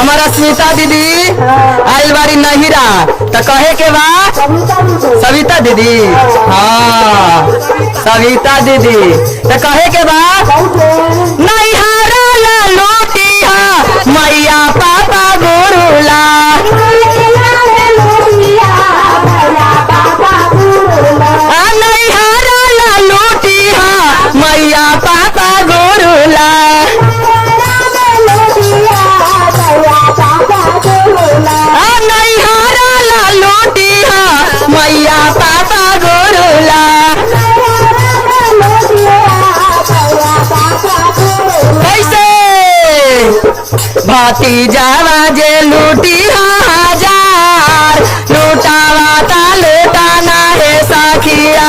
हमारा स्मिता दीदी आइल बारी नहिरा तो कहे के बा सविता दीदी। हाँ सविता दीदी तो कहे के बा नैहरा ला लूटिया मैया पापा गुरुला। नैहरा ला लूटिया मैया पापा गुरुला। नैहरा ला लूटिया मैया पापा गुरुला। कैसे भतीजावा जे लूटी हजार लूटावा ता लूटाना है सखिया।